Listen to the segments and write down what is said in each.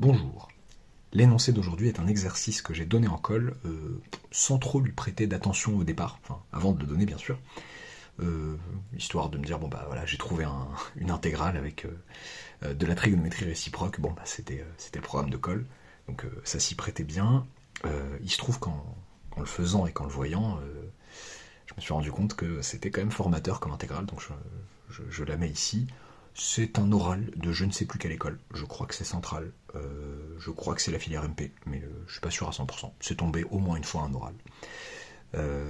Bonjour. L'énoncé d'aujourd'hui est un exercice que j'ai donné en colle sans trop lui prêter d'attention au départ, enfin avant de le donner bien sûr, histoire de me dire bon bah voilà j'ai trouvé une intégrale avec de la trigonométrie réciproque, bon bah c'était le programme de colle, donc ça s'y prêtait bien. Il se trouve qu'en le faisant et qu'en le voyant, je me suis rendu compte que c'était quand même formateur comme intégrale, donc je la mets ici. C'est un oral de je ne sais plus quelle école, je crois que c'est Centrale, je crois que c'est la filière MP, mais je suis pas sûr à 100%. C'est tombé au moins une fois un oral.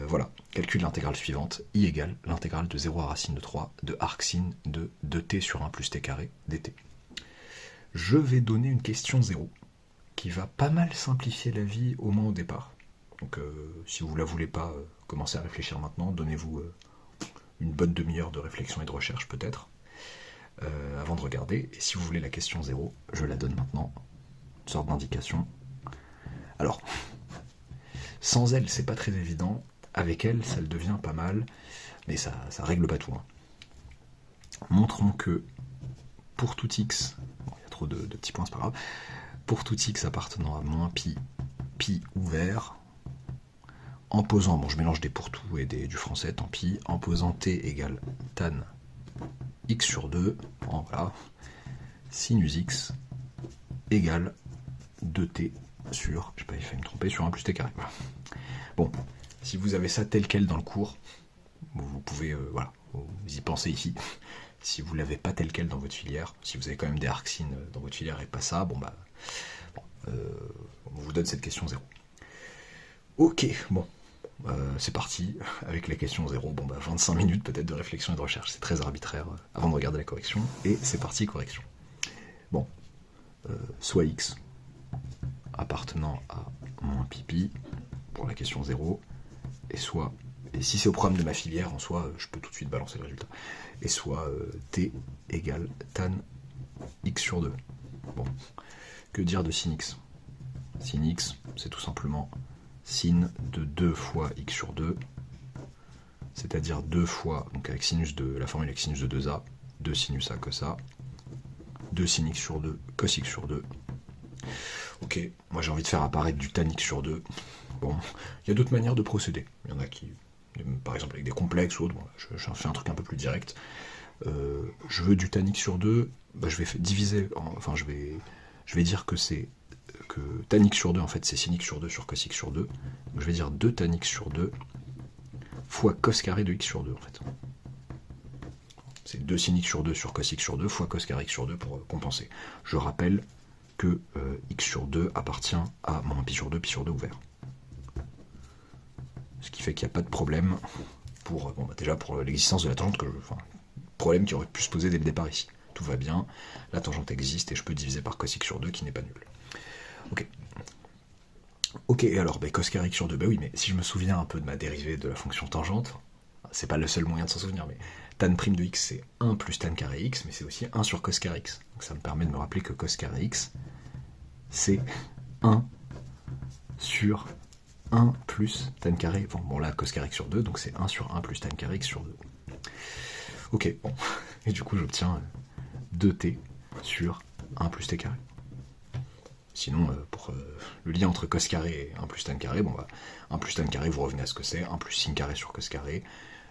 Voilà, calcule l'intégrale suivante, I égale l'intégrale de 0 à racine de 3 de arcsine de 2t sur 1 plus t carré dt. Je vais donner une question 0 qui va pas mal simplifier la vie, au moins au départ. Donc si vous la voulez pas, commencez à réfléchir maintenant, donnez-vous une bonne demi-heure de réflexion et de recherche peut-être, avant de regarder. Et si vous voulez la question 0, je la donne maintenant, une sorte d'indication. Alors, sans elle, c'est pas très évident. Avec elle, ça le devient pas mal, mais ça règle pas tout. Hein. Montrons que pour tout x, bon, il y a trop de petits points, c'est pas grave, pour tout x appartenant à moins pi ouvert, en posant, bon je mélange des pour tout et du français, tant pis, en posant t égale tan x sur 2, bon, voilà, sinus x égale 2t sur, j'ai pas failli me tromper, sur 1 plus t carré. Voilà. Bon, si vous avez ça tel quel dans le cours, vous pouvez, voilà, vous y pensez ici. Si vous l'avez pas tel quel dans votre filière, si vous avez quand même des arcsines dans votre filière et pas ça, bon bah, on vous donne cette question 0. Ok, bon, c'est parti avec la question 0. Bon bah 25 minutes peut-être de réflexion et de recherche, c'est très arbitraire avant de regarder la correction. Et c'est parti, correction. Bon, soit x appartenant à moins pi pour la question 0, et soit, et si c'est au programme de ma filière, en soi, je peux tout de suite balancer le résultat, et soit t égale tan x sur 2. Bon, que dire de sin x? Sin x, c'est tout simplement sin de 2 fois x sur 2, c'est-à-dire 2 fois, donc avec sinus de la formule avec sinus de 2a, 2 sinus a cos a, 2 sin x sur 2 cos x sur 2. Ok, moi j'ai envie de faire apparaître du tan x sur 2. Bon, il y a d'autres manières de procéder. Il y en a qui, par exemple avec des complexes ou autre, bon, je fais un truc un peu plus direct. Je veux du tan x sur 2, bah, je vais diviser, enfin je vais dire que c'est que tan x sur 2 en fait c'est sin x sur 2 sur cos x sur 2. Donc je vais dire 2 tan x sur 2 fois cos carré de x sur 2 en fait. C'est 2 sin x sur 2 sur cos x sur 2 fois cos carré x sur 2 pour compenser. Je rappelle que x sur 2 appartient à moins pi sur 2 ouvert. Ce qui fait qu'il n'y a pas de problème pour, bon, bah déjà pour l'existence de la tangente, problème qui aurait pu se poser dès le départ ici. Tout va bien, la tangente existe et je peux diviser par cos x sur 2 qui n'est pas nul. Ok. Ok, et alors, cos carré x sur 2, oui, mais si je me souviens un peu de ma dérivée de la fonction tangente, c'est pas le seul moyen de s'en souvenir, mais tan prime de x c'est 1 plus tan carré x, mais c'est aussi 1 sur cos carré x. Donc ça me permet de me rappeler que cos carré x, c'est 1 sur 1 plus tan carré, bon là cos carré x sur 2, donc c'est 1 sur 1 plus tan carré x sur 2. Ok, bon, et du coup j'obtiens 2t sur 1 plus t carré. Sinon, pour le lien entre cos carré et 1 plus tan carré, bon bah 1 plus tan carré, vous revenez à ce que c'est, 1 plus sin carré sur cos carré,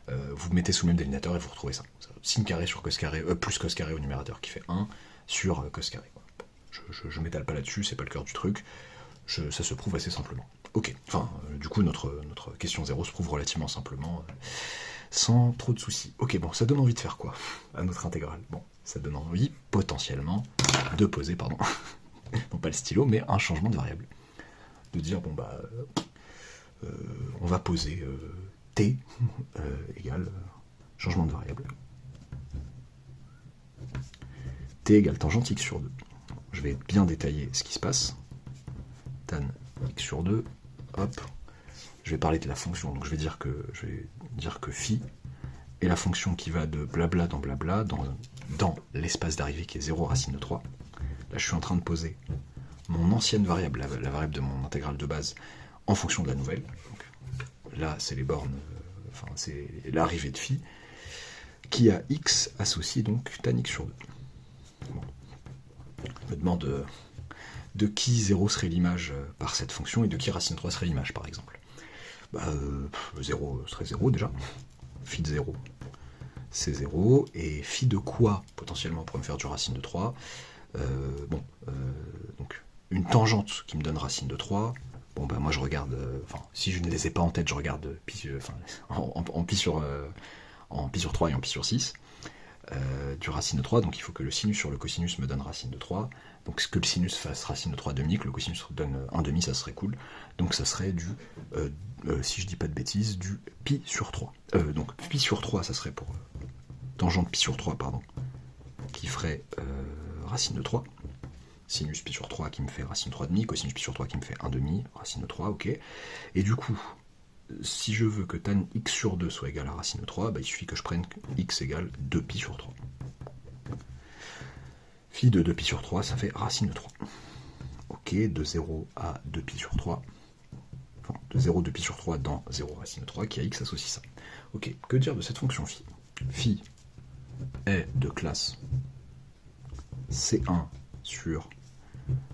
vous mettez sous le même dénominateur et vous retrouvez ça. Sin carré sur cos carré, plus cos carré au numérateur qui fait 1 sur cos carré. Je m'étale pas là-dessus, c'est pas le cœur du truc, ça se prouve assez simplement. Ok, enfin, du coup notre question 0 se prouve relativement simplement, sans trop de soucis. Ok, bon, ça donne envie de faire quoi à notre intégrale? Bon, ça donne envie, potentiellement, de poser, pardon, non pas le stylo, mais un changement de variable. De dire, bon bah, on va poser t égale changement de variable. T égale tangente x sur 2. Je vais bien détailler ce qui se passe. Tan x sur 2, hop. Je vais parler de la fonction, donc je vais dire que phi est la fonction qui va de blabla dans blabla, dans l'espace d'arrivée qui est 0 racine de 3. Là, je suis en train de poser mon ancienne variable, la variable de mon intégrale de base, en fonction de la nouvelle. Donc, là, c'est les bornes, c'est l'arrivée de phi, qui a x associé donc tan x sur 2. Bon. Je me demande de qui 0 serait l'image par cette fonction et de qui racine 3 serait l'image, par exemple. 0 serait 0 déjà. Phi de 0, c'est 0. Et phi de quoi, potentiellement, on pourrait me faire du racine de 3. Donc, une tangente qui me donne racine de 3. Bon, moi je regarde, si je ne les ai pas en tête, je regarde en pi sur 3 et en pi sur 6. Du racine de 3, donc il faut que le sinus sur le cosinus me donne racine de 3. Donc que le sinus fasse racine de 3 demi, que le cosinus donne 1 demi, ça serait cool. Donc ça serait du, si je dis pas de bêtises, du pi sur 3. Donc pi sur 3, ça serait pour tangente pi sur 3, pardon, qui ferait racine de 3. Sinus pi sur 3 qui me fait racine 3 demi, cosinus pi sur 3 qui me fait 1 demi, racine de 3, ok. Et du coup, si je veux que tan x sur 2 soit égal à racine de 3, il suffit que je prenne x égale 2pi sur 3. Phi de 2pi sur 3, ça fait racine de 3. Ok, de 0 à 2pi sur 3. Enfin, de 0, 2pi sur 3 dans 0 racine de 3, qui a x associe ça. Ok, que dire de cette fonction phi? Phi est de classe C1 sur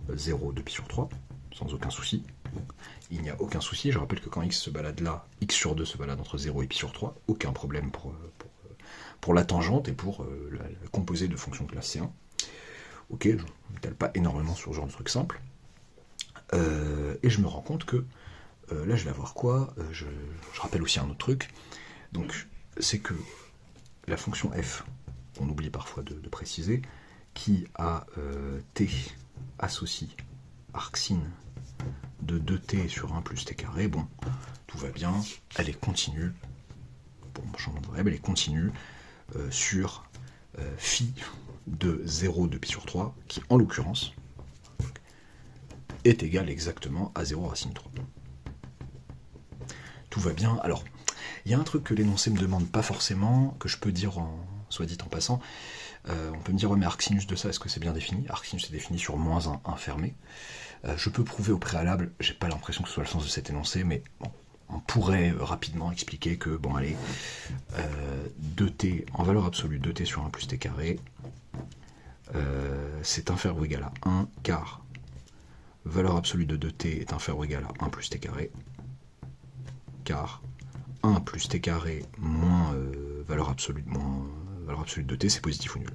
0, 2pi sur 3, sans aucun souci. Il n'y a aucun souci, je rappelle que quand x se balade là, x sur 2 se balade entre 0 et pi sur 3, aucun problème pour la tangente et pour la composée de fonctions de classe C1. Ok, je ne m'étale pas énormément sur ce genre de truc simple. Et je me rends compte que, là je vais avoir quoi, je rappelle aussi un autre truc, donc c'est que la fonction f, on oublie parfois de préciser, qui a t associe arcsine de 2t sur 1 plus t carré, bon, tout va bien, elle est continue, pour mon changement de variable, elle est continue sur phi de 0 de pi sur 3, qui en l'occurrence est égal exactement à 0 racine 3. Tout va bien. Alors, il y a un truc que l'énoncé me demande pas forcément, que je peux dire soit dit en passant. On peut me dire, ouais, mais arcsinus de ça, est-ce que c'est bien défini? Arcsinus est défini sur -1 fermé. Je peux prouver au préalable, j'ai pas l'impression que ce soit le sens de cet énoncé, mais bon, on pourrait rapidement expliquer que, bon allez, 2t en valeur absolue, 2t sur 1 plus t carré, c'est inférieur ou égal à 1, car valeur absolue de 2t est inférieur ou égal à 1 plus t carré, car 1 plus t carré moins valeur absolue de t, c'est positif ou nul.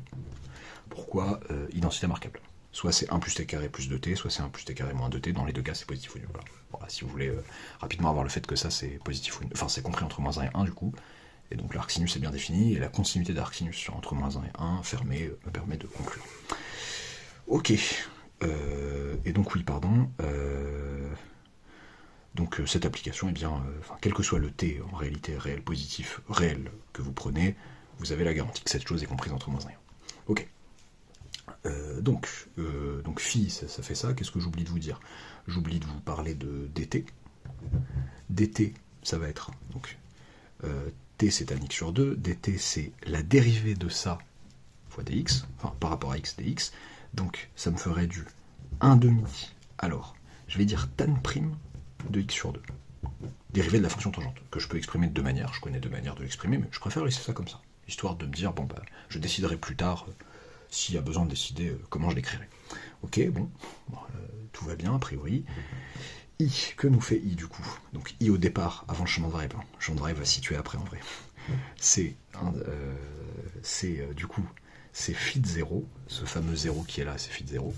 Pourquoi? Identité marquable. Soit c'est 1 plus t carré plus 2t, soit c'est 1 plus t carré moins 2t. Dans les deux cas, c'est positif ou nul. Voilà, si vous voulez rapidement avoir le fait que ça, c'est positif ou nul. Enfin, c'est compris entre -1 et 1, du coup. Et donc l'arcsinus est bien défini, et la continuité d'arcsinus sur entre -1 et 1 fermé me permet de conclure. Ok. Et donc, oui, pardon. Donc cette application, eh bien, quel que soit le t en réalité réel, positif, réel que vous prenez, vous avez la garantie que cette chose est comprise entre -1 et 1. Ok. Donc phi, ça fait ça. Qu'est-ce que j'oublie de vous dire? J'oublie de vous parler de dt. dt, ça va être, donc, t c'est tan x sur 2, dt c'est la dérivée de ça fois dx, enfin par rapport à x dx, donc ça me ferait du 1 demi. Alors, je vais dire tan prime de x sur 2, dérivée de la fonction tangente, que je peux exprimer de deux manières, je connais deux manières de l'exprimer, mais je préfère laisser ça comme ça, histoire de me dire, bon je déciderai plus tard, s'il y a besoin de décider comment je l'écrirai. Ok, bon, tout va bien a priori. I, que nous fait I du coup? Donc I au départ, avant le changement de variable. Le changement de variable va se situer après en vrai. C'est du coup, c'est phi de 0, ce fameux 0 qui est là, c'est phi de 0.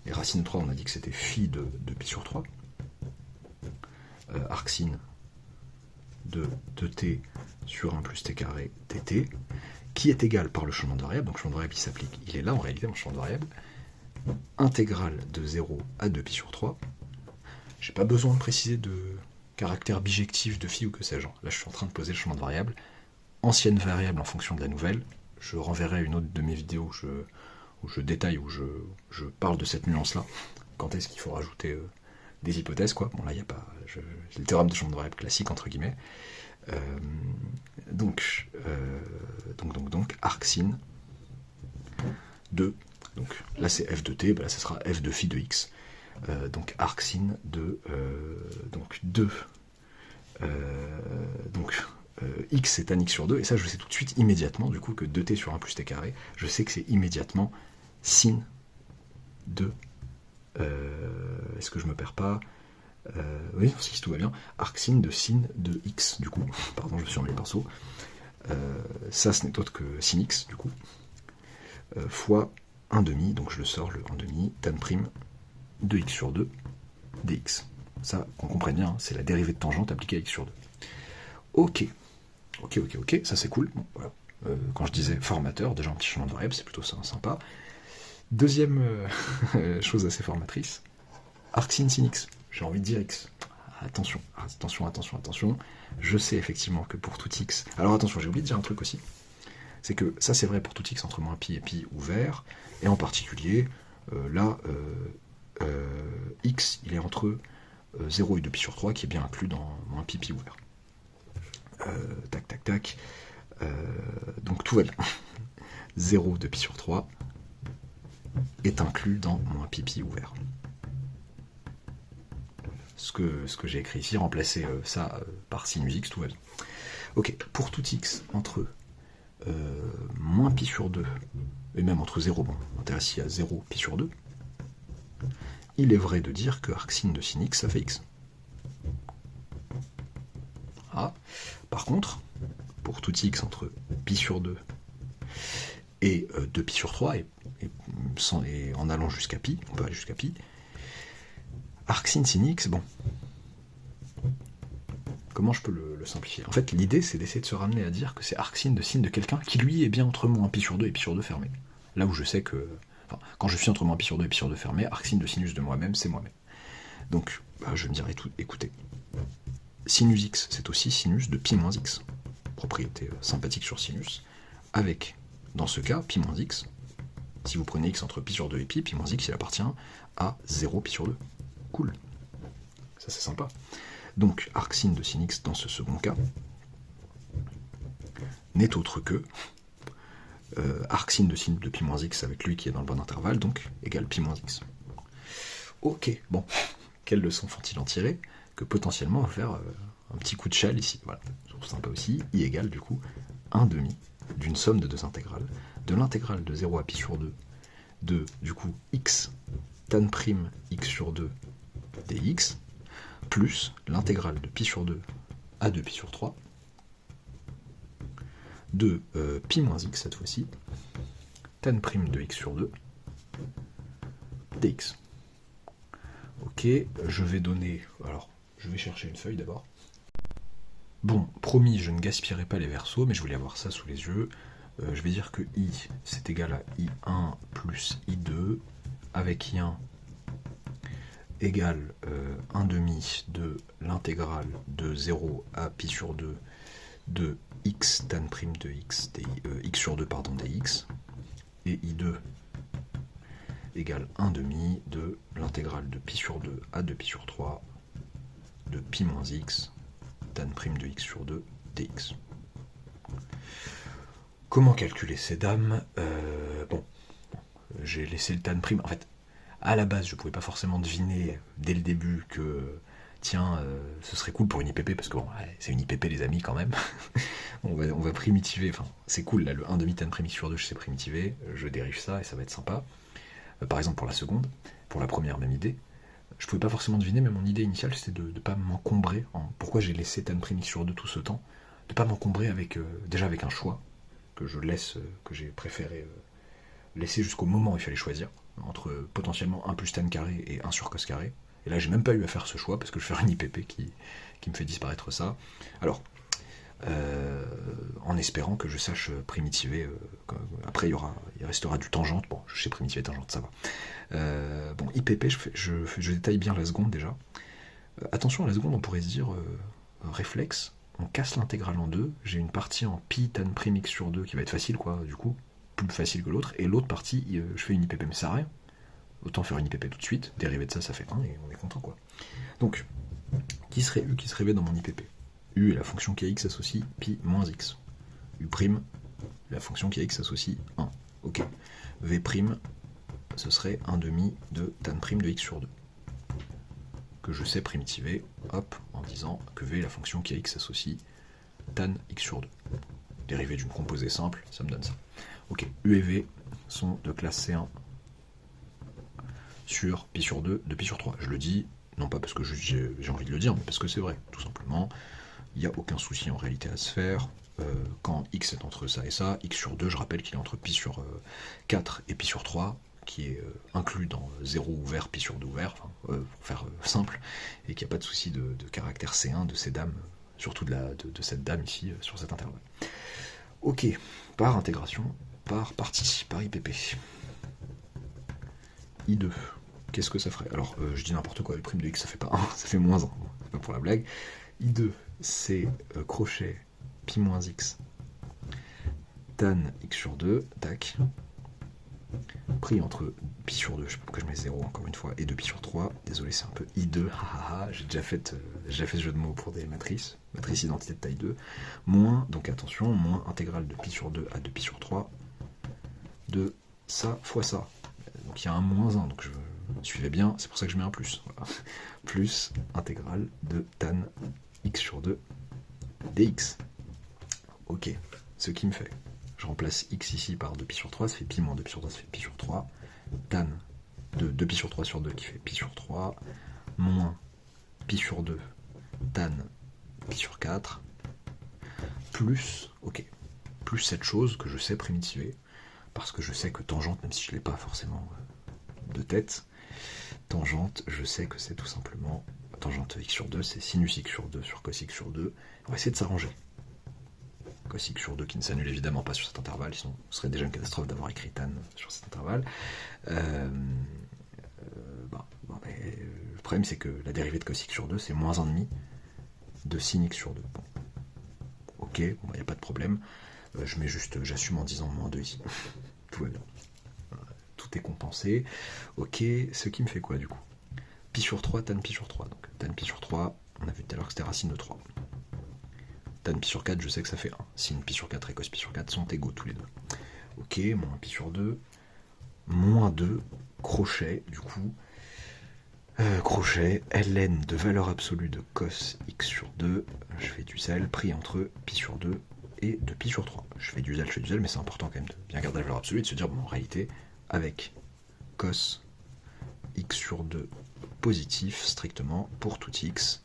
Et racine de 3, on a dit que c'était phi de pi sur 3. Arcsine de 2t sur 1 plus t carré dt, qui est égal par le changement de variable, donc le changement de variable qui s'applique, il est là en réalité, mon changement de variable, intégrale de 0 à 2pi sur 3. J'ai pas besoin de préciser de caractère bijectif de phi ou que sais-je. Là, je suis en train de poser le changement de variable. Ancienne variable en fonction de la nouvelle. Je renverrai une autre de mes vidéos où je détaille, où je parle de cette nuance-là. Quand est-ce qu'il faut rajouter des hypothèses, quoi. Bon, là, il n'y a pas... C'est le théorème de changement de variable classique, entre guillemets. Donc, arcsine de... Donc, là, c'est f de t, là, ça sera f de phi de x. Donc arcsine de x c'est tan x sur 2, et ça je sais tout de suite immédiatement du coup que 2t sur 1 plus t carré, je sais que c'est immédiatement sin de Est-ce que je me perds pas? Oui, si tout va bien. Arcsin de sin de x, du coup. Pardon, je me suis remis le pinceau. Ça, ce n'est autre que sin x, du coup. Fois 1 demi, donc je le sors, le 1 demi, tan prime de x sur 2 dx. Ça, qu'on comprenne bien, c'est la dérivée de tangente appliquée à x sur 2. Ok, ça c'est cool. Bon, voilà. Quand je disais formateur, déjà un petit chemin de variable, c'est plutôt sympa. Deuxième chose assez formatrice, arcsin sin x. J'ai envie de dire x. Attention. Je sais effectivement que pour tout x... Alors attention, j'ai oublié de dire un truc aussi. C'est que ça c'est vrai pour tout x entre moins pi et pi ouvert. Et en particulier, là, x, il est entre 0 et 2 pi sur 3, qui est bien inclus dans moins pi ouvert. Tac. Donc tout va bien. 0 de pi sur 3 est inclus dans moins pi ouvert. Ce que j'ai écrit ici, remplacer ça par sinus x, tout va bien. Ok, pour tout x entre moins pi sur 2, et même entre 0, bon, intéresse ici à 0 pi sur 2, il est vrai de dire que arcsin de sin x, ça fait x. Ah. Par contre, pour tout x entre pi sur 2 et 2 pi sur 3, et en allant jusqu'à pi, on peut aller jusqu'à pi, arcsin sin x, bon. Comment je peux le simplifier? En fait, l'idée, c'est d'essayer de se ramener à dire que c'est arcsin de sin de quelqu'un qui, lui, est bien entre moins pi sur 2 et pi sur 2 fermé. Là où je sais que... Enfin, quand je suis entre moins pi sur 2 et pi sur 2 fermé, arcsin de sinus de moi-même, c'est moi-même. Donc, je me dirais tout, écoutez, sinus x, c'est aussi sinus de pi moins x. Propriété sympathique sur sinus. Avec, dans ce cas, pi moins x. Si vous prenez x entre pi sur 2 et pi moins x, il appartient à 0 pi sur 2. Cool. Ça, c'est sympa. Donc, arcsin de sin x dans ce second cas n'est autre que arcsin de sin de pi moins x avec lui qui est dans le bon intervalle, donc égale pi moins x. Ok, bon, quelle leçon faut-il en tirer? Que potentiellement on va faire un petit coup de châle ici. Voilà, c'est sympa aussi. I égale du coup 1 demi d'une somme de deux intégrales. De l'intégrale de 0 à pi sur 2 de du coup x tan prime x sur 2 dx plus l'intégrale de pi sur 2 à 2 pi sur 3 de pi moins x cette fois-ci, tan prime de x sur 2 dx. Ok, je vais donner... Alors, je vais chercher une feuille d'abord. Bon, promis, je ne gaspillerai pas les versos, mais je voulais avoir ça sous les yeux. Je vais dire que i, c'est égal à i1 plus i2, avec i1 égale 1 demi de l'intégrale de 0 à pi sur 2 de x tan prime de x, x sur 2 pardon, dx, et i2 égale 1 demi de l'intégrale de pi sur 2 à 2 pi sur 3 de pi moins x tan prime de x sur 2 dx. Comment calculer ces dames? Bon, j'ai laissé le tan prime. En fait, à la base, je ne pouvais pas forcément deviner dès le début que, tiens, ce serait cool pour une IPP, parce que bon, c'est une IPP les amis quand même. on va primitiver, enfin, c'est cool, là, le 1 demi tan prime x sur 2, je sais primitiver, je dérive ça et ça va être sympa. Par exemple, pour la seconde, pour la première, même idée, je pouvais pas forcément deviner, mais mon idée initiale, c'était de ne pas m'encombrer. Pourquoi j'ai laissé tan prime x sur 2 tout ce temps? De ne pas m'encombrer avec, déjà avec un choix que je laisse, que j'ai préféré laisser jusqu'au moment où il fallait choisir, entre potentiellement 1 plus tan carré et 1 sur cos carré. Et là, j'ai même pas eu à faire ce choix, parce que je vais faire une IPP qui me fait disparaître ça. Alors, en espérant que je sache primitiver. Après, il restera du tangente. Bon, je sais primitiver tangente, ça va. Bon, IPP, je détaille bien la seconde déjà. Attention, à la seconde, on pourrait se dire réflexe, on casse l'intégrale en deux. J'ai une partie en pi tan prime x sur 2 qui va être facile, quoi, du coup, plus facile que l'autre. Et l'autre partie, je fais une IPP, mais ça sert à rien. Autant faire une IPP tout de suite. Dérivé de ça, ça fait 1 et on est content, quoi. Donc, qui serait U, qui serait V dans mon IPP? U est la fonction qui à x associe pi moins x. U', la fonction qui à x associe 1. Ok. V', ce serait 1 demi de tan prime de x sur 2. Que je sais primitiver, hop, en disant que V est la fonction qui à x associe tan x sur 2. Dérivée d'une composée simple, ça me donne ça. Ok. U et V sont de classe C1. sur pi sur 2 de pi sur 3. Je le dis, non pas parce que j'ai envie de le dire, mais parce que c'est vrai, tout simplement. Il n'y a aucun souci en réalité à se faire. Quand x est entre ça et ça, x sur 2, je rappelle qu'il est entre pi sur 4 et pi sur 3, qui est inclus dans 0 ouvert, pi sur 2 ouvert, pour faire simple, et qu'il n'y a pas de souci de caractère C1 de ces dames, surtout de cette dame ici, sur cet intervalle. Ok, par intégration, par partie, par IPP. I2, qu'est-ce que ça ferait? Alors, je dis n'importe quoi, le prime de x, ça fait pas 1, ça fait moins 1, c'est pas pour la blague. I2, c'est crochet pi moins x tan x sur 2, tac, pris entre pi sur 2, je sais pas pourquoi je mets 0 encore une fois, et 2 pi sur 3, désolé c'est un peu I2, j'ai déjà fait ce jeu de mots pour des matrices identité de taille 2, moins, donc attention, moins intégrale de pi sur 2 à 2 pi sur 3, de ça fois ça, donc il y a un moins 1, donc je suivais bien, c'est pour ça que je mets un plus, voilà. Plus intégrale de tan x sur 2 dx. Ok, ce qui me fait, je remplace x ici par 2pi sur 3, ça fait pi moins 2pi sur 3, ça fait pi sur 3, tan de 2pi sur 3 sur 2 qui fait pi sur 3, moins pi sur 2, tan pi sur 4, plus, ok, plus cette chose que je sais primitiver, parce que je sais que tangente, même si je ne l'ai pas forcément de tête, tangente, je sais que c'est tout simplement, tangente x sur 2, c'est sinus x sur 2 sur cos x sur 2, on va essayer de s'arranger. Cos x sur 2 qui ne s'annule évidemment pas sur cet intervalle, sinon ce serait déjà une catastrophe d'avoir écrit tan sur cet intervalle. Le problème c'est que la dérivée de cos x sur 2 c'est moins 1,5 de sin x sur 2. Bon. Ok, il n'y a pas de problème. Je mets juste, j'assume en disant moins 2 ici. Tout va bien. Tout est compensé. Ok, ce qui me fait quoi du coup? Pi sur 3, tan pi sur 3. Donc tan pi sur 3, on a vu tout à l'heure que c'était racine de 3. Tan pi sur 4, je sais que ça fait 1. Sin pi sur 4 et cos pi sur 4 sont égaux tous les deux. Ok, moins pi sur 2. Moins 2, crochet, du coup. Crochet, ln de valeur absolue de cos x sur 2. Je fais du zel pris entre pi sur 2 et de pi sur 3. Je fais du zel, mais c'est important quand même de bien garder la valeur absolue et de se dire, bon, en réalité, avec cos x sur 2 positif, strictement, pour tout x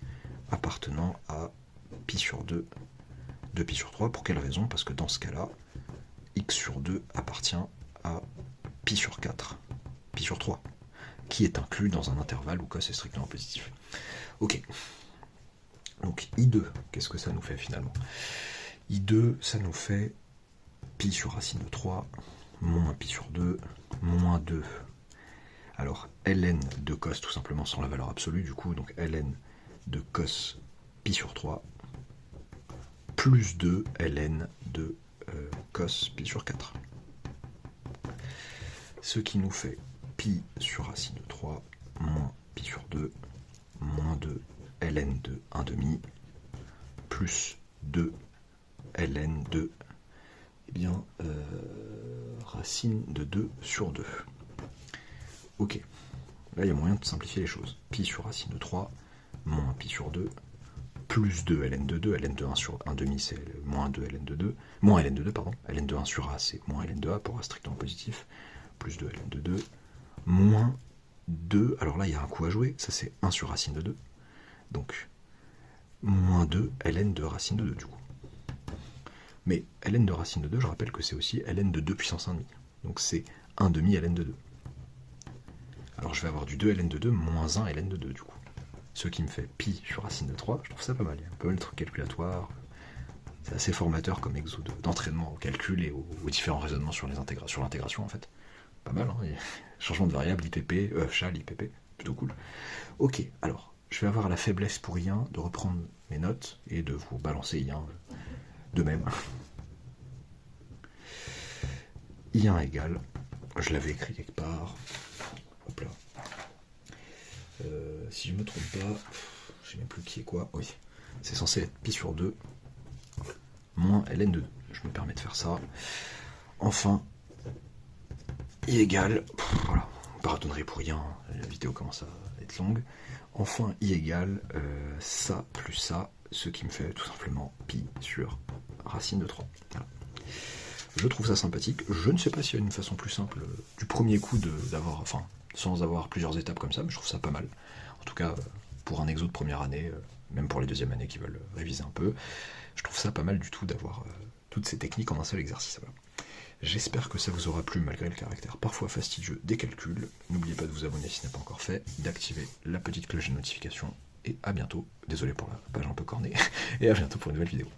appartenant à pi sur 2 de pi sur 3. Pour quelle raison? Parce que dans ce cas-là, x sur 2 appartient à pi sur 4, pi sur 3, qui est inclus dans un intervalle où cos est strictement positif. Ok. Donc I2, qu'est-ce que ça nous fait finalement? I2, ça nous fait pi sur racine de 3, moins pi sur 2, moins 2. Alors, ln de cos, tout simplement, sans la valeur absolue, du coup, donc ln de cos pi sur 3, plus 2 ln de cos pi sur 4. Ce qui nous fait pi sur racine de 3, moins pi sur 2, moins 2 ln de 1,5, plus 2 ln de racine de 2 sur 2. Ok, là il y a moyen de simplifier les choses. Pi sur racine de 3, moins pi sur 2, plus 2 ln de 2, ln de 1 sur 1,5 c'est moins 2 ln de 2, moins ln de 2, pardon, ln de 1 sur a c'est moins ln de a pour a strictement positif, plus 2 ln de 2, moins 2, alors là il y a un coup à jouer, ça c'est 1 sur racine de 2, donc moins 2 ln de racine de 2 du coup. Mais ln de racine de 2, je rappelle que c'est aussi ln de 2 puissance 1,5, donc c'est 1,5 ln de 2. Alors je vais avoir du 2 ln de 2 moins 1 ln de 2 du coup. Ce qui me fait pi sur racine de 3, je trouve ça pas mal. Il y a un peu mal de trucs calculatoires. C'est assez formateur comme exo d'entraînement au calcul et aux différents raisonnements sur l'intégration en fait. Pas mal, hein. Changement de variable, IPP, chal, IPP, plutôt cool. Ok, alors, je vais avoir la faiblesse pour I1 de reprendre mes notes et de vous balancer I1 de même. I1 égale, je l'avais écrit quelque part, hop là. Si je me trompe pas, je sais même plus qui est quoi, oui, c'est censé être pi sur 2, moins ln de 2, je me permets de faire ça. Enfin, I égale, voilà, pardonnerie pour rien, la vidéo commence à être longue. Enfin, I égale ça plus ça, ce qui me fait tout simplement pi sur racine de 3. Voilà. Je trouve ça sympathique. Je ne sais pas s'il y a une façon plus simple du premier coup d'avoir, enfin, sans avoir plusieurs étapes comme ça, mais je trouve ça pas mal. En tout cas, pour un exo de première année, même pour les deuxièmes années qui veulent réviser un peu, je trouve ça pas mal du tout d'avoir toutes ces techniques en un seul exercice. Voilà. J'espère que ça vous aura plu malgré le caractère parfois fastidieux des calculs. N'oubliez pas de vous abonner si ce n'est pas encore fait, d'activer la petite cloche de notification, et à bientôt. Désolé pour la page un peu cornée, et à bientôt pour une nouvelle vidéo.